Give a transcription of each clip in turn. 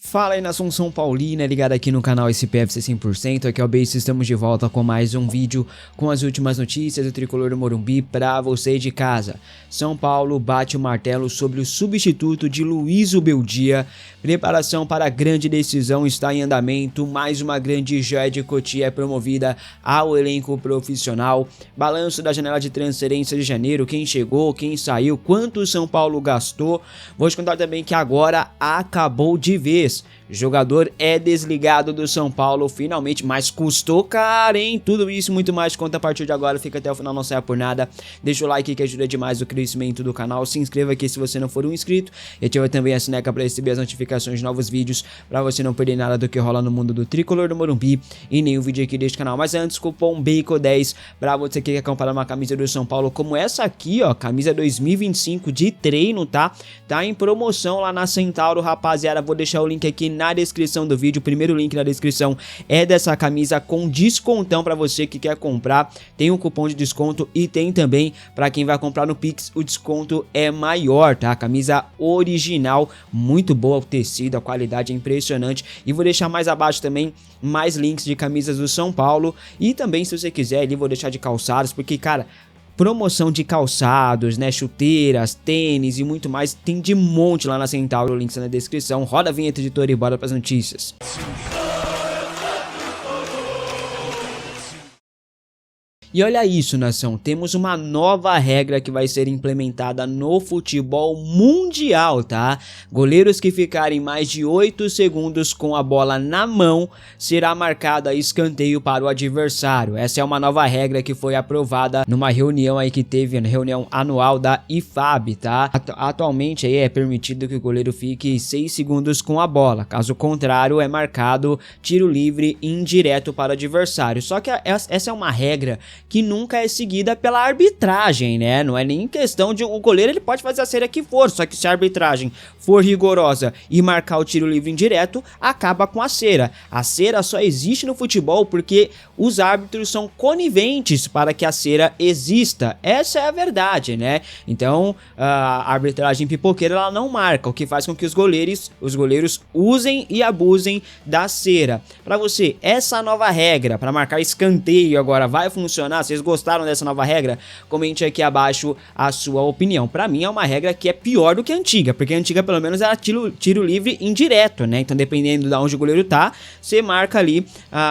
Fala aí, nação São Paulina, ligado aqui no canal SPFC 100%, aqui é o Base, estamos de volta com mais um vídeo com as últimas notícias do Tricolor do Morumbi pra você de casa. São Paulo bate o martelo sobre o substituto de Luiz Beldia, preparação para a grande decisão está em andamento, mais uma grande joia de Cotia é promovida ao elenco profissional, balanço da janela de transferência de janeiro, quem chegou, quem saiu, quanto o São Paulo gastou, vou te contar também que agora acabou de vez. Jogador é desligado do São Paulo finalmente, mas custou caro, hein? Tudo isso e muito mais conta a partir de agora, fica até o final, não saia por nada. Deixa o like que ajuda demais o crescimento do canal, se inscreva aqui se você não for um inscrito e ativa também a sineca para receber as notificações de novos vídeos, para você não perder nada do que rola no mundo do Tricolor do Morumbi e nenhum vídeo aqui deste canal. Mas antes, cupom BACO10 para você que quer comprar uma camisa do São Paulo como essa aqui, ó, camisa 2025 de treino, tá em promoção lá na Centauro, rapaziada. Vou deixar o link aqui na descrição do vídeo, o primeiro link na descrição é dessa camisa com descontão para você que quer comprar, tem um cupom de desconto e tem também para quem vai comprar no Pix, o desconto é maior, tá? Camisa original, muito boa o tecido, a qualidade é impressionante e vou deixar mais abaixo também mais links de camisas do São Paulo e também se você quiser ali vou deixar de calçados, porque cara, promoção de calçados, né, chuteiras, tênis e muito mais, tem de monte lá na Centauro, o link está na descrição. Roda a vinheta, editor, e bora para as notícias. E olha isso, nação, temos uma nova regra que vai ser implementada no futebol mundial, tá? Goleiros que ficarem mais de 8 segundos com a bola na mão será marcado a escanteio para o adversário. Essa é uma nova regra que foi aprovada numa reunião aí que teve, na reunião anual da IFAB, tá? Atualmente aí é permitido que o goleiro fique 6 segundos com a bola, caso contrário é marcado tiro livre indireto para o adversário. Só que essa é uma regra que nunca é seguida pela arbitragem, né? Não é nem questão de o goleiro, ele pode fazer a cera que for, só que se a arbitragem for rigorosa e marcar o tiro livre indireto, acaba com a cera. A cera só existe no futebol porque os árbitros são coniventes para que a cera exista. Essa é a verdade, né? Então, a arbitragem pipoqueira ela não marca, o que faz com que os goleiros usem e abusem da cera. Para você, essa nova regra para marcar escanteio agora vai funcionar? Vocês gostaram dessa nova regra? Comente aqui abaixo a sua opinião. Pra mim é uma regra que é pior do que a antiga, porque a antiga pelo menos era tiro livre indireto, né? Então dependendo de onde o goleiro tá, você marca ali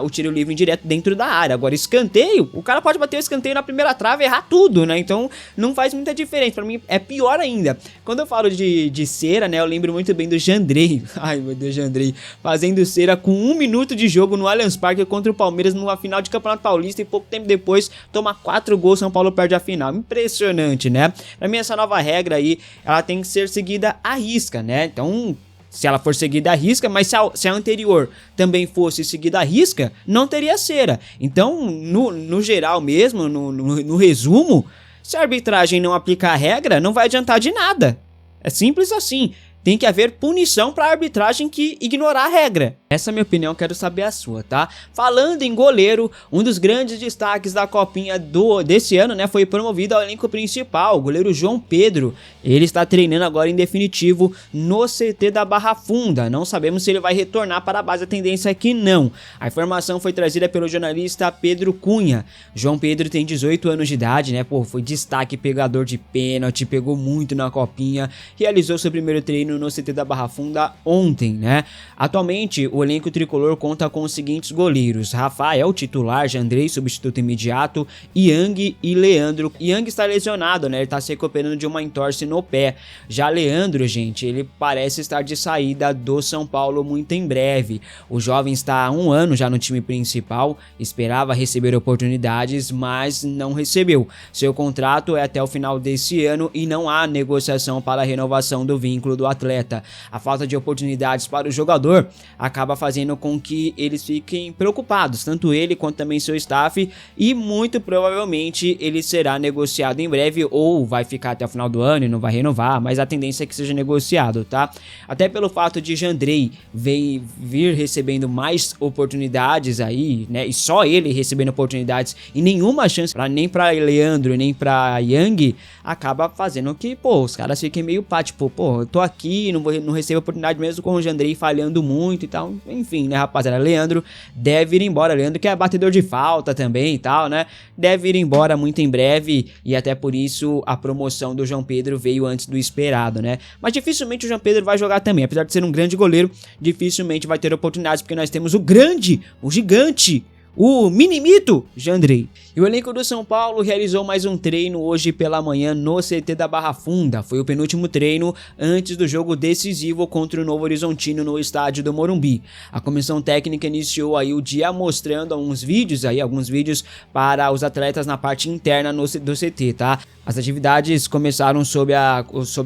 o tiro livre indireto dentro da área. Agora escanteio, o cara pode bater o escanteio na primeira trave e errar tudo, né? Então não faz muita diferença, pra mim é pior ainda. Quando eu falo de cera, né, eu lembro muito bem do Jandrei, ai meu Deus, Jandrei, fazendo cera com 1 minuto de jogo no Allianz Parque contra o Palmeiras numa final de Campeonato Paulista e pouco tempo depois toma 4 gols, São Paulo perde a final. Impressionante, né? Pra mim essa nova regra aí, ela tem que ser seguida à risca, né? Então, se ela for seguida à risca, mas se a anterior também fosse seguida à risca, não teria cera. Então, no geral mesmo, no resumo, se a arbitragem não aplicar a regra, não vai adiantar de nada. É simples assim. Tem que haver punição para a arbitragem que ignorar a regra. Essa é a minha opinião, quero saber a sua, tá? Falando em goleiro, um dos grandes destaques da copinha desse ano, né, foi promovido ao elenco principal, o goleiro João Pedro. Ele está treinando agora em definitivo no CT da Barra Funda. Não sabemos se ele vai retornar para a base, a tendência é que não. A informação foi trazida pelo jornalista Pedro Cunha. João Pedro tem 18 anos de idade, né? Pô, foi destaque pegador de pênalti, pegou muito na copinha, realizou seu primeiro treino no CT da Barra Funda ontem, né? Atualmente, o elenco tricolor conta com os seguintes goleiros: Rafael, titular, Jandrei, substituto imediato, Yang e Leandro. Yang está lesionado, né? Ele está se recuperando de uma entorse no pé. Já Leandro, gente, ele parece estar de saída do São Paulo muito em breve. O jovem está há 1 ano já no time principal, esperava receber oportunidades, mas não recebeu. Seu contrato é até o final desse ano e não há negociação para a renovação do vínculo do atleta. A falta de oportunidades para o jogador acaba fazendo com que eles fiquem preocupados, tanto ele quanto também seu staff, e muito provavelmente ele será negociado em breve ou vai ficar até o final do ano e não vai renovar, mas a tendência é que seja negociado, tá? Até pelo fato de Jandrei vir recebendo mais oportunidades aí, né, e só ele recebendo oportunidades e nenhuma chance nem para Leandro nem para Yang, acaba fazendo que, pô, os caras fiquem meio pá, tipo, pô, eu tô aqui aqui, não recebo oportunidade mesmo com o Jandrei falhando muito e tal. Enfim, né, rapaziada, Leandro deve ir embora. Leandro que é batedor de falta também e tal, né? Deve ir embora muito em breve e até por isso a promoção do João Pedro veio antes do esperado, né? Mas dificilmente o João Pedro vai jogar também, apesar de ser um grande goleiro, dificilmente vai ter oportunidades porque nós temos o grande, o gigante, o minimito Jandrei. E o elenco do São Paulo realizou mais um treino hoje pela manhã no CT da Barra Funda. Foi o penúltimo treino antes do jogo decisivo contra o Novo Horizontino no estádio do Morumbi. A comissão técnica iniciou aí o dia mostrando alguns vídeos para os atletas na parte interna do CT, tá? As atividades começaram sob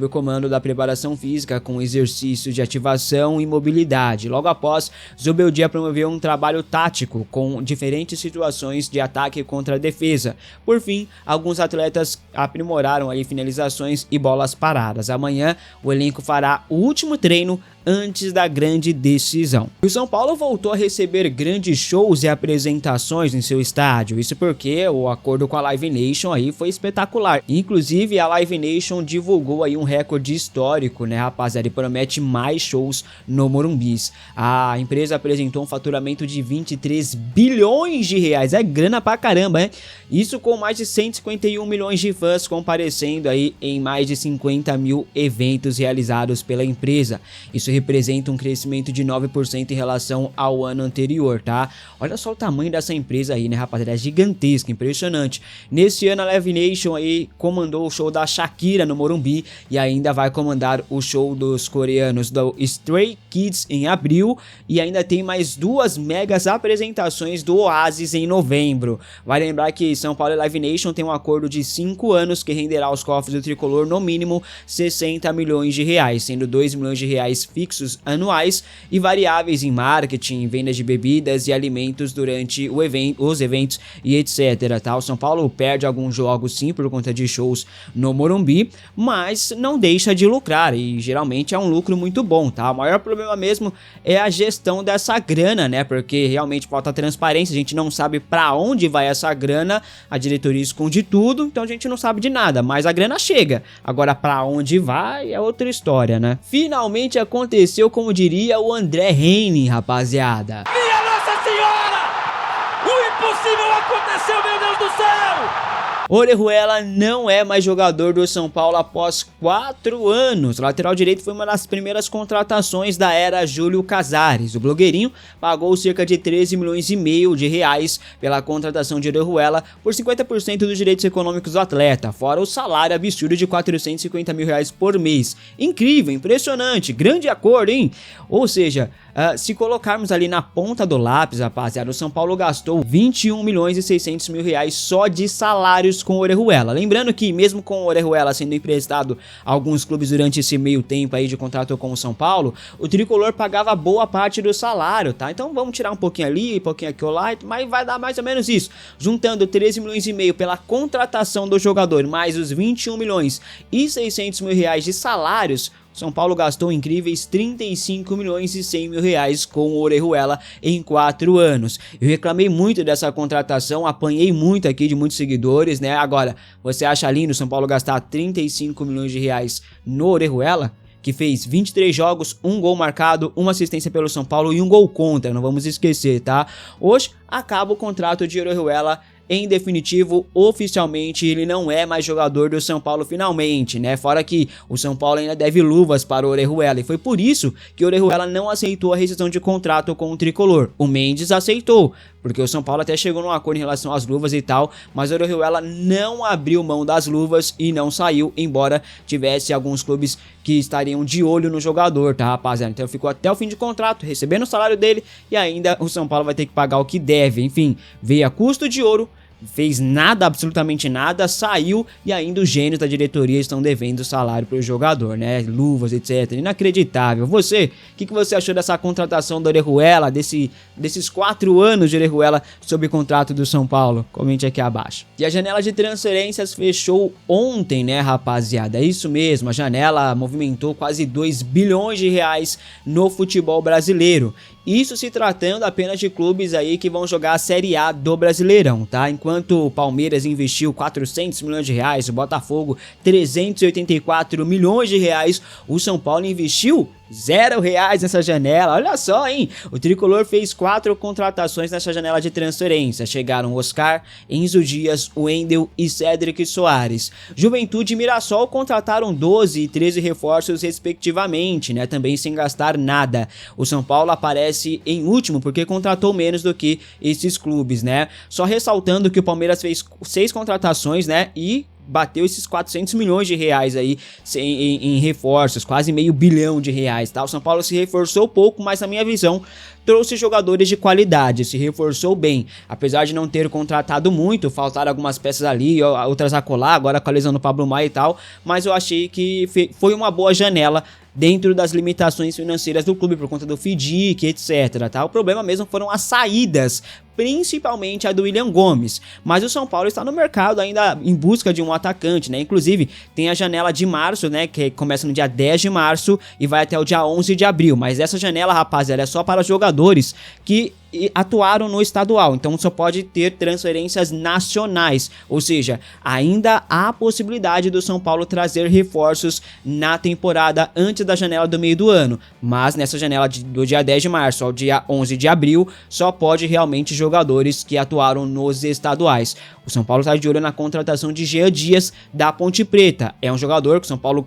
o comando da preparação física, com exercícios de ativação e mobilidade. Logo após, Zubeldia promoveu um trabalho tático com diferentes situações de ataque contra a defesa. Por fim, alguns atletas aprimoraram aí finalizações e bolas paradas. Amanhã, o elenco fará o último treino antes da grande decisão. O São Paulo voltou a receber grandes shows e apresentações em seu estádio, isso porque o acordo com a Live Nation aí foi espetacular. Inclusive a Live Nation divulgou aí um recorde histórico, né, rapaziada, e promete mais shows no Morumbi. A empresa apresentou um faturamento de 23 bilhões de reais, é grana pra caramba, né? Isso com mais de 151 milhões de fãs comparecendo aí em mais de 50 mil eventos realizados pela empresa. Isso representa um crescimento de 9% em relação ao ano anterior, tá? Olha só o tamanho dessa empresa aí, né, rapaziada? É gigantesca, impressionante. Nesse ano a Live Nation aí comandou o show da Shakira no Morumbi e ainda vai comandar o show dos coreanos do Stray Kids em abril e ainda tem mais 2 megas apresentações do Oasis em novembro. Vai lembrar que São Paulo e Live Nation tem um acordo de 5 anos que renderá aos cofres do tricolor no mínimo 60 milhões de reais, sendo 2 milhões de reais fixos anuais e variáveis em marketing, vendas de bebidas e alimentos durante os eventos e etc, tá? O São Paulo perde alguns jogos sim por conta de shows no Morumbi, mas não deixa de lucrar e geralmente é um lucro muito bom, tá? O maior problema mesmo é a gestão dessa grana, né? Porque realmente falta transparência, a gente não sabe pra onde vai essa grana, a diretoria esconde tudo, então a gente não sabe de nada, mas a grana chega. Agora pra onde vai é outra história, né? Finalmente aconteceu, como diria o André Heine, rapaziada. Minha Nossa Senhora! O impossível aconteceu, meu Deus do céu! Orejuela não é mais jogador do São Paulo após 4 anos. O lateral direito foi uma das primeiras contratações da era Júlio Casares. O blogueirinho pagou cerca de 13 milhões e meio de reais pela contratação de Orejuela por 50% dos direitos econômicos do atleta, fora o salário absurdo de 450 mil reais por mês. Incrível, impressionante, grande acordo, hein? Ou seja, se colocarmos ali na ponta do lápis, rapaziada, o São Paulo gastou 21 milhões e 600 mil reais só de salários com o Orejuela. Lembrando que mesmo com o Orejuela sendo emprestado a alguns clubes durante esse meio tempo aí de contrato com o São Paulo, o tricolor pagava boa parte do salário, tá? Então vamos tirar um pouquinho ali, um pouquinho aqui lá, mas vai dar mais ou menos isso. Juntando 13 milhões e meio pela contratação do jogador, mais os 21 milhões e 600 mil reais de salários, São Paulo gastou incríveis 35 milhões e 100 mil reais com o Orejuela em 4 anos. Eu reclamei muito dessa contratação, apanhei muito aqui de muitos seguidores, né? Agora, você acha lindo o São Paulo gastar 35 milhões de reais no Orejuela? Que fez 23 jogos, 1 gol marcado, 1 assistência pelo São Paulo e 1 gol contra, não vamos esquecer, tá? Hoje acaba o contrato de Orejuela. Em definitivo, oficialmente, ele não é mais jogador do São Paulo finalmente, né? Fora que o São Paulo ainda deve luvas para o Orejuela e foi por isso que o Orejuela não aceitou a rescisão de contrato com o tricolor. O Mendes aceitou, porque o São Paulo até chegou num acordo em relação às luvas e tal, mas o Orejuela não abriu mão das luvas e não saiu, embora tivesse alguns clubes que estariam de olho no jogador, tá, rapaziada? Então ficou até o fim de contrato, recebendo o salário dele e ainda o São Paulo vai ter que pagar o que deve. Enfim, veio a custo de ouro, fez nada, absolutamente nada, saiu e ainda os gênios da diretoria estão devendo salário para o jogador, né? Luvas, etc. Inacreditável. Você, o que você achou dessa contratação do Orejuela, desses 4 anos de Orejuela sob contrato do São Paulo? Comente aqui abaixo. E a janela de transferências fechou ontem, né, rapaziada? É isso mesmo, a janela movimentou quase 2 bilhões de reais no futebol brasileiro. Isso se tratando apenas de clubes aí que vão jogar a Série A do Brasileirão, tá? enquanto o Palmeiras investiu 400 milhões de reais, o Botafogo 384 milhões de reais, o São Paulo investiu R$0 nessa janela. Olha só, hein? O tricolor fez 4 contratações nessa janela de transferência. Chegaram Oscar, Enzo Dias, Wendel e Cédric Soares. Juventude e Mirassol contrataram 12 e 13 reforços respectivamente, né? Também sem gastar nada. O São Paulo aparece em último porque contratou menos do que esses clubes, né? Só ressaltando que o Palmeiras fez 6 contratações, né? E bateu esses 400 milhões de reais aí em reforços, quase meio bilhão de reais, tá? O São Paulo se reforçou pouco, mas na minha visão trouxe jogadores de qualidade, se reforçou bem, apesar de não ter contratado muito, faltaram algumas peças ali, outras a colar, agora com a lesão do Pablo Maia e tal, mas eu achei que foi uma boa janela dentro das limitações financeiras do clube por conta do FDIC, etc, tá? O problema mesmo foram as saídas, principalmente a do William Gomes, mas o São Paulo está no mercado ainda em busca de um atacante, né? Inclusive tem a janela de março, né, que começa no dia 10 de março e vai até o dia 11 de abril, mas essa janela, rapaziada, é só para jogadores que atuaram no estadual, então só pode ter transferências nacionais, ou seja, ainda há a possibilidade do São Paulo trazer reforços na temporada antes da janela do meio do ano, mas nessa janela do dia 10 de março ao dia 11 de abril, só pode realmente jogadores que atuaram nos estaduais. O São Paulo está de olho na contratação de Jean Dias da Ponte Preta, é um jogador que o São Paulo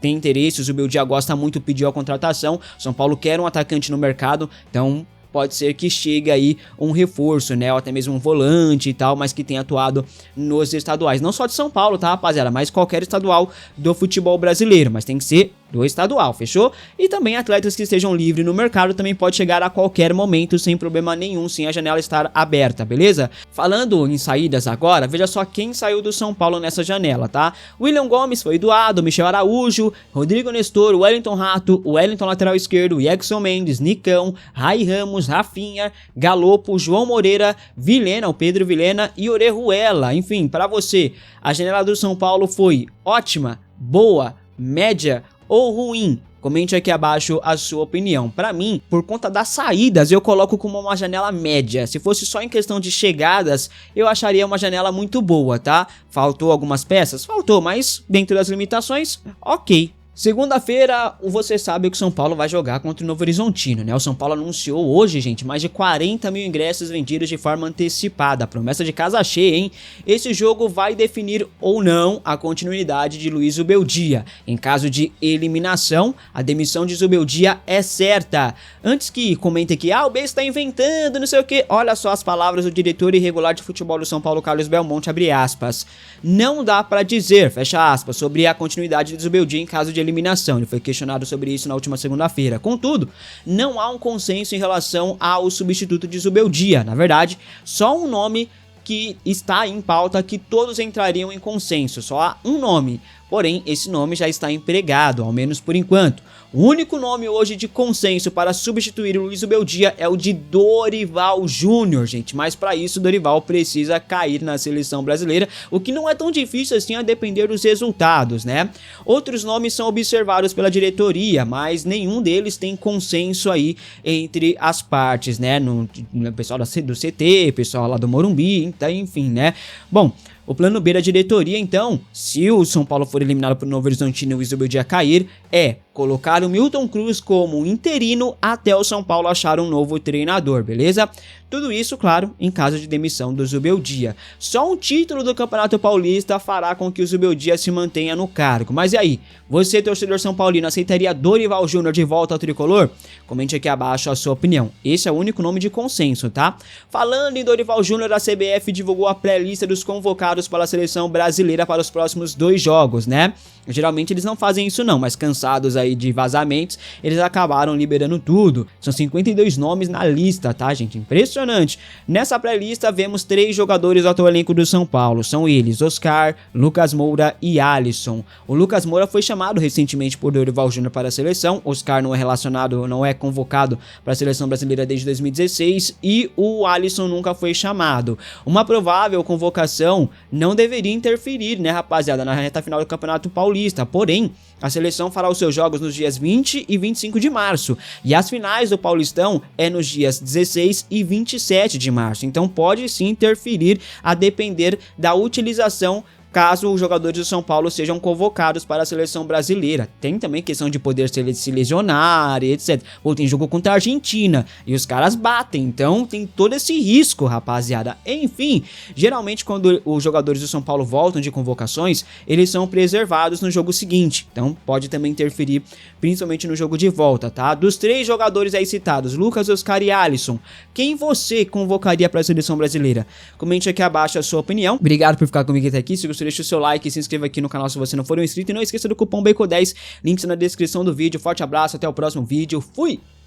tem interesse, o Zubeldia gosta muito, pediu a contratação, o São Paulo quer um atacante no mercado, então pode ser que chegue aí um reforço, né, ou até mesmo um volante e tal, mas que tenha atuado nos estaduais, não só de São Paulo, tá, rapaziada, mas qualquer estadual do futebol brasileiro, mas tem que ser do estadual, fechou? E também atletas que estejam livres no mercado também pode chegar a qualquer momento sem problema nenhum, sem a janela estar aberta, beleza? Falando em saídas agora, veja só quem saiu do São Paulo nessa janela, tá? William Gomes foi doado, Michel Araújo, Rodrigo Nestor, Wellington Rato, Wellington lateral esquerdo, Jackson Mendes, Nicão, Rai Ramos, Rafinha, Galopo, João Moreira, Vilhena, o Pedro Vilhena e Orejuela. Enfim, para você, a janela do São Paulo foi ótima, boa, média ou ruim? Comente aqui abaixo a sua opinião. Para mim, por conta das saídas, eu coloco como uma janela média. Se fosse só em questão de chegadas, eu acharia uma janela muito boa, tá? Faltou algumas peças? Faltou, mas dentro das limitações, ok. Segunda-feira, você sabe que o São Paulo vai jogar contra o Novo Horizontino, né? O São Paulo anunciou hoje, gente, mais de 40 mil ingressos vendidos de forma antecipada. Promessa de casa cheia, hein? Esse jogo vai definir ou não a continuidade de Luiz Zubeldia. Em caso de eliminação, a demissão de Zubeldia é certa. Antes que comente que, o B está inventando, não sei o que, olha só as palavras do diretor irregular de futebol do São Paulo, Carlos Belmonte, abre aspas. Não dá pra dizer, fecha aspas, sobre a continuidade de Zubeldia em caso de eliminação. Ele foi questionado sobre isso na última segunda-feira. Contudo, não há um consenso em relação ao substituto de Zubeldia. Na verdade, só um nome que está em pauta que todos entrariam em consenso. Só há um nome. Porém, esse nome já está empregado, ao menos por enquanto. O único nome hoje de consenso para substituir o Luiz Zubeldia é o de Dorival Júnior, gente. Mas para isso, Dorival precisa cair na seleção brasileira, o que não é tão difícil assim a depender dos resultados, né? Outros nomes são observados pela diretoria, mas nenhum deles tem consenso aí entre as partes, né? No pessoal do CT, pessoal lá do Morumbi, então, enfim, né? Bom, o plano B da diretoria, então, se o São Paulo for eliminado por Novo Horizontino e o Zubeldia cair, é colocar o Milton Cruz como interino até o São Paulo achar um novo treinador, beleza? Tudo isso, claro, em caso de demissão do Zubeldia. Só um título do Campeonato Paulista fará com que o Zubeldia se mantenha no cargo. Mas e aí? Você, torcedor São Paulino, aceitaria Dorival Júnior de volta ao tricolor? Comente aqui abaixo a sua opinião. Esse é o único nome de consenso, tá? Falando em Dorival Júnior, a CBF divulgou a pré-lista dos convocados para a seleção brasileira para os próximos 2 jogos, né? Geralmente eles não fazem isso não, mas cansados aí de vazamentos, eles acabaram liberando tudo. São 52 nomes na lista, tá, gente? Impressionante. Nessa pré-lista vemos 3 jogadores do atual elenco do São Paulo. São eles, Oscar, Lucas Moura e Alisson. O Lucas Moura foi chamado recentemente por Dorival Júnior para a seleção. Oscar não é convocado para a seleção brasileira desde 2016 e o Alisson nunca foi chamado. Uma provável convocação não deveria interferir, né, rapaziada, na reta final do Campeonato Paulista. Porém, a seleção fará os seus jogos jogos nos dias 20 e 25 de março, e as finais do Paulistão é nos dias 16 e 27 de março, então pode sim interferir a depender da utilização caso os jogadores do São Paulo sejam convocados para a seleção brasileira. Tem também questão de poder se lesionar e etc. Ou tem jogo contra a Argentina e os caras batem, então tem todo esse risco, rapaziada. Enfim, geralmente quando os jogadores do São Paulo voltam de convocações, eles são preservados no jogo seguinte, então pode também interferir, principalmente no jogo de volta, tá? Dos 3 jogadores aí citados, Lucas, Oscar e Alisson, quem você convocaria para a seleção brasileira? Comente aqui abaixo a sua opinião. Obrigado por ficar comigo até aqui. Se você deixa o seu like e se inscreva aqui no canal se você não for inscrito. E não esqueça do cupom BACON10, links na descrição do vídeo. Forte abraço, até o próximo vídeo. Fui!